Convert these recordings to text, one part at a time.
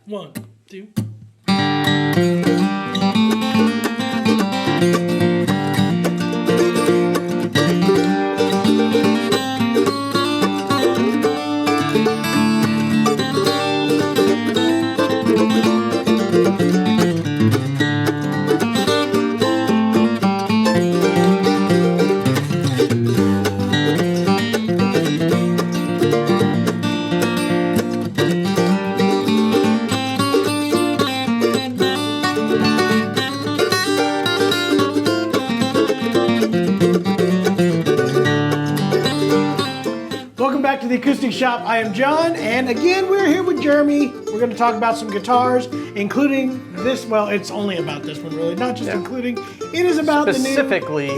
1, 2. Welcome back to the Acoustic Shop. I am John, and again, we're here with Jeremy. We're going to talk about some guitars, including this. Well, it's only about this one, really, not just including. It is about the new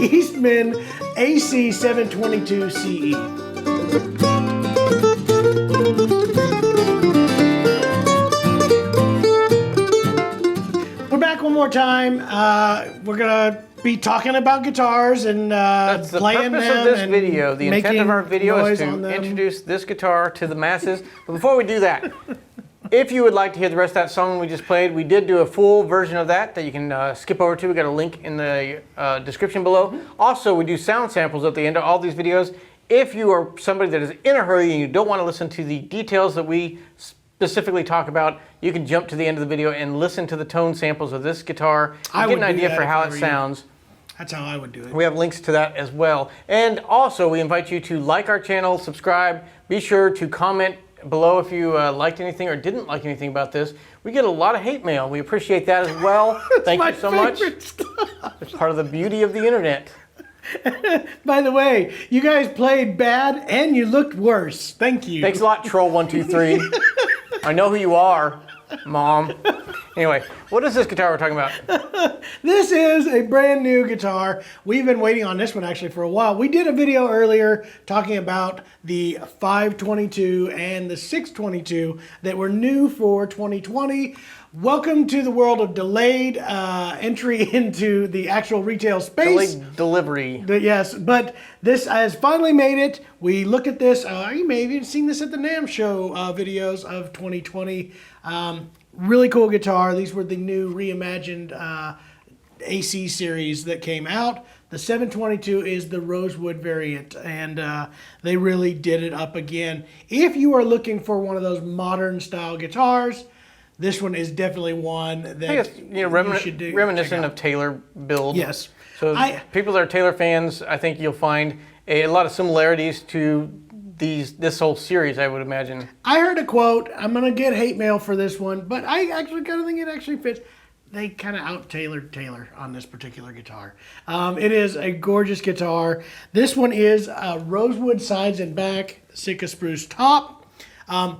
Eastman AC722CE. We're back one more time. We're going to be talking about guitars and That's the playing purpose them of this video. The intent of our video is to them. introduce this guitar to the masses. But before we do that, if you would like to hear the rest of that song we just played, we did do a full version of that you can skip over to. We got a link in the description below. Also, we do sound samples at the end of all these videos. If you are somebody that is in a hurry and you don't want to listen to the details that we specifically talk about, you can jump to the end of the video and listen to the tone samples of this guitar and get an idea for how it sounds. That's how I would do it. We have links to that as well. And also, we invite you to like our channel, subscribe. Be sure to comment below if you liked anything or didn't like anything about this. We get a lot of hate mail. We appreciate that as well. Thank you so much. It's part of the beauty of the internet. By the way, you guys played bad and you looked worse. Thank you. Thanks a lot, Troll123. I know who you are, Mom. Anyway, what is this guitar we're talking about? This is a brand new guitar. We've been waiting on this one actually for a while. We did a video earlier talking about the 522 and the 622 that were new for 2020. Welcome to the world of delayed entry into the actual retail space. Delayed delivery. Yes, but this has finally made it. We looked at this. You may have even seen this at the NAMM show videos of 2020. Really cool guitar. These were the new reimagined AC series that came out. The 722 is the Rosewood variant, and they really did it up again. If you are looking for one of those modern style guitars, this one is definitely one that you should do. Reminiscent of Taylor build. Yes. So people that are Taylor fans, I think you'll find a lot of similarities to this whole series, I would imagine. I heard a quote. I'm going to get hate mail for this one, but I actually kind of think it actually fits. They kind of out-tailored Taylor on this particular guitar. It is a gorgeous guitar. This one is Rosewood sides and back, Sitka Spruce top,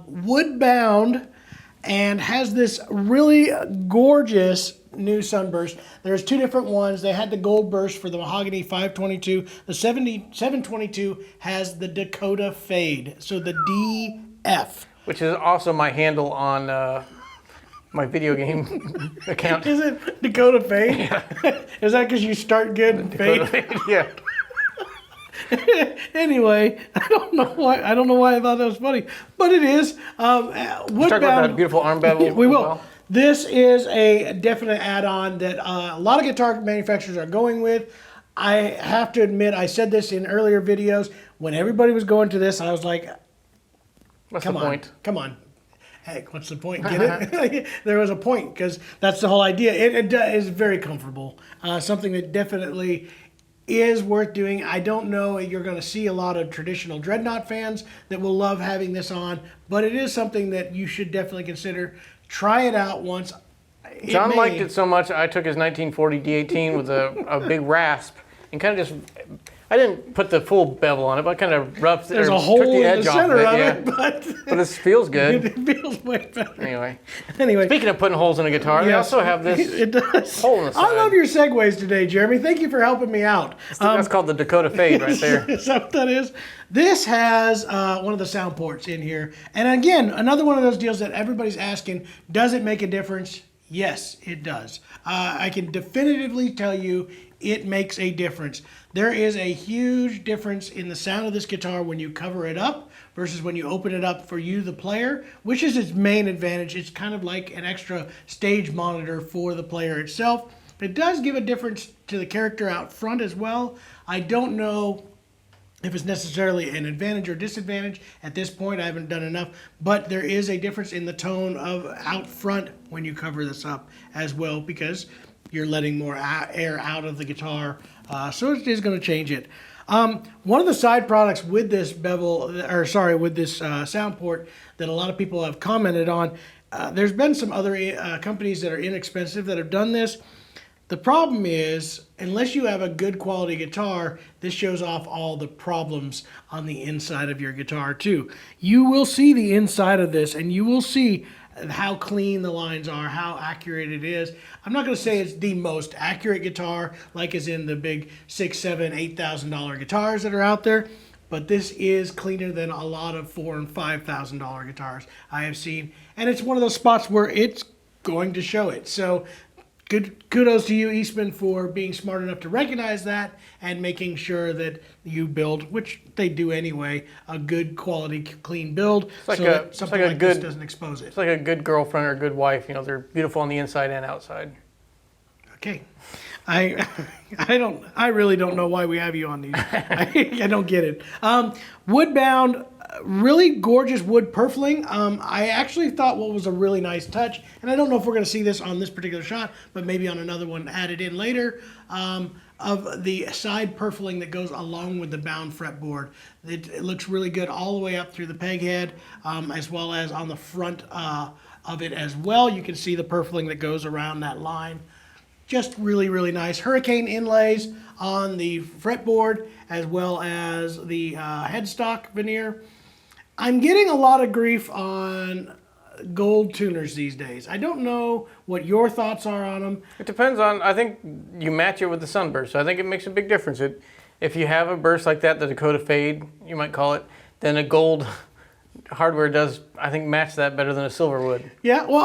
wood bound, and has this really gorgeous new sunburst. There's two different ones. They had the gold burst for the Mahogany 522. The 722 has the Gotoh fade, so the DF. Which is also my handle on my video game account. Is it Gotoh fade? Yeah. Is that because you start good and fade? Yeah. Anyway, I don't know why I thought that was funny, but it is. We'll talk about that beautiful arm bevel. We will. Well. This is a definite add-on that a lot of guitar manufacturers are going with. I have to admit, I said this in earlier videos. When everybody was going to this, I was like, what's the point? Come on. Hey, what's the point? Get it? There was a point, because that's the whole idea. It is very comfortable. Something that definitely is worth doing. I don't know you're going to see a lot of traditional Dreadnought fans that will love having this on, but it is something that you should definitely consider. Try it out once. John liked it so much, I took his 1940 D18 with a big rasp and kind of just, I didn't put the full bevel on it, but I kind of rubbed There's a hole took the in edge the center off of it, it, but it feels good. It feels way better. Anyway, Speaking of putting holes in a guitar, they also have this hole in the side. I love your segues today, Jeremy. Thank you for helping me out. That's called the Gotoh fade right there. Is that what that is? This has one of the sound ports in here. And again, another one of those deals that everybody's asking, does it make a difference? Yes, it does. I can definitively tell you it makes a difference. There is a huge difference in the sound of this guitar when you cover it up versus when you open it up for you, the player, which is its main advantage. It's kind of like an extra stage monitor for the player itself. It does give a difference to the character out front as well. I don't know if it's necessarily an advantage or disadvantage. At this point, I haven't done enough, but there is a difference in the tone of out front when you cover this up as well, because you're letting more air out of the guitar. So it is going to change it. One of the side products with this with this sound port that a lot of people have commented on, there's been some other companies that are inexpensive that have done this. The problem is, unless you have a good quality guitar, this shows off all the problems on the inside of your guitar too. You will see the inside of this and you will see how clean the lines are, how accurate it is. I'm not going to say it's the most accurate guitar, like is in the big $6,000, $7,000, $8,000 guitars that are out there, but this is cleaner than a lot of $4,000 and $5,000 guitars I have seen, and it's one of those spots where it's going to show it. So good kudos to you, Eastman, for being smart enough to recognize that and making sure that you build, which they do anyway, a good quality, clean build, like so that something like this doesn't expose it. It's like a good girlfriend or a good wife. You know, they're beautiful on the inside and outside. Okay. I really don't know why we have you on these. I don't get it. Woodbound, really gorgeous wood purfling. I actually thought what was a really nice touch, and I don't know if we're going to see this on this particular shot, but maybe on another one added in later, of the side purfling that goes along with the bound fretboard. It looks really good all the way up through the peg head, as well as on the front of it as well. You can see the purfling that goes around that line. Just really, really nice. Hurricane inlays on the fretboard as well as the headstock veneer. I'm getting a lot of grief on gold tuners these days. I don't know what your thoughts are on them. It depends on, I think you match it with the sunburst. So I think it makes a big difference. If you have a burst like that, the Dakota Fade, you might call it, then a gold hardware does, I think, match that better than a silver would. Yeah, well,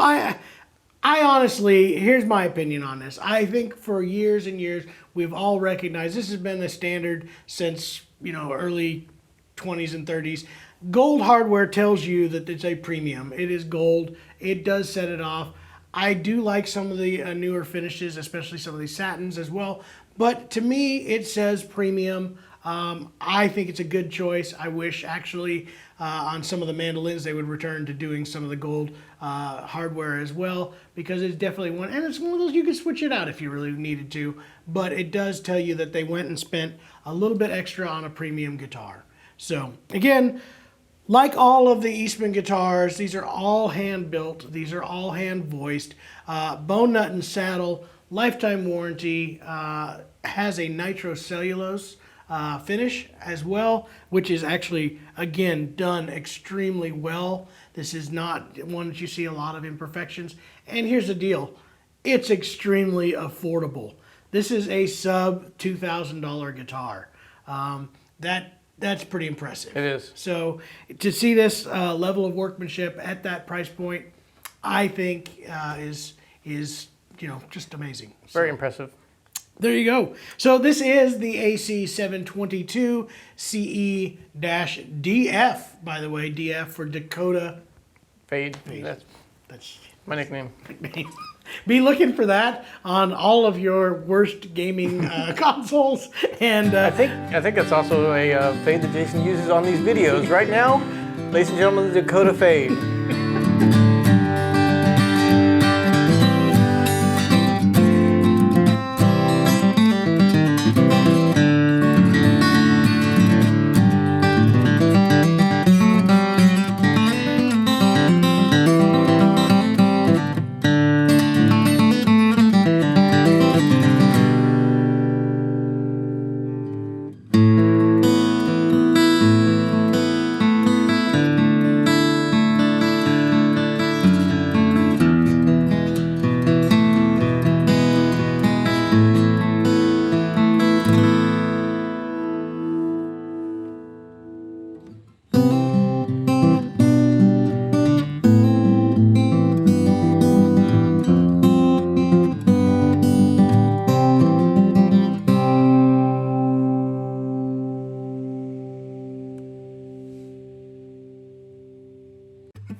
I honestly, here's my opinion on this. I think for years and years, we've all recognized this has been the standard since, early 20s and 30s. Gold hardware tells you that it's a premium. It is gold. It does set it off. I do like some of the newer finishes, especially some of these satins as well. But to me, it says premium. I think it's a good choice. I wish actually on some of the mandolins they would return to doing some of the gold hardware as well, because it's definitely one, and it's one of those you can switch it out if you really needed to, but it does tell you that they went and spent a little bit extra on a premium guitar. So again, like all of the Eastman guitars, these are all hand built, these are all hand voiced, bone nut and saddle, lifetime warranty, has a nitrocellulose finish as well, which is actually, again, done extremely well. This is not one that you see a lot of imperfections. And here's the deal. It's extremely affordable. This is a sub $2,000 guitar. That's pretty impressive. It is. So to see this level of workmanship at that price point, I think is just amazing. Very impressive. There you go. So this is the AC722CE-DF, by the way, DF for Dakota Fade. Fade. That's my nickname. Be looking for that on all of your worst gaming consoles. And I think that's also a fade that Jason uses on these videos right now. Ladies and gentlemen, the Dakota Fade.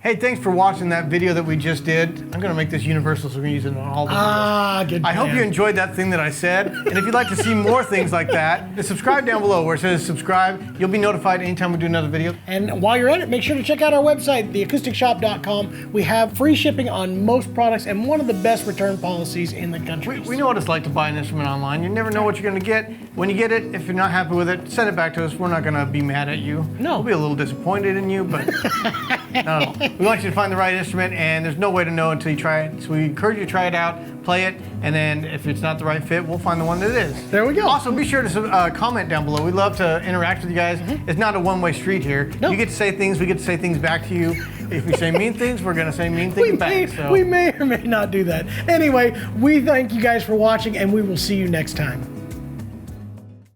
Hey, thanks for watching that video that we just did. I'm gonna make this universal so we're gonna use it in all the videos. Ah, good. I hope plan. you enjoyed that thing that I said. And if you'd like to see more things like that, then subscribe down below where it says subscribe. You'll be notified anytime we do another video. And while you're at it, make sure to check out our website, theacousticsshop.com. We have free shipping on most products and one of the best return policies in the country. We know what it's like to buy an instrument online. You never know what you're gonna get. When you get it, if you're not happy with it, send it back to us. We're not gonna be mad at you. No. We'll be a little disappointed in you, but no. We want you to find the right instrument, and there's no way to know until you try it. So we encourage you to try it out, play it, and then if it's not the right fit, we'll find the one that is. There we go. Also, be sure to comment down below. We'd love to interact with you guys. It's not a one-way street here. No. You get to say things, we get to say things back to you. If we say mean things, we're gonna say mean things back. So. We may or may not do that. Anyway, we thank you guys for watching, and we will see you next time.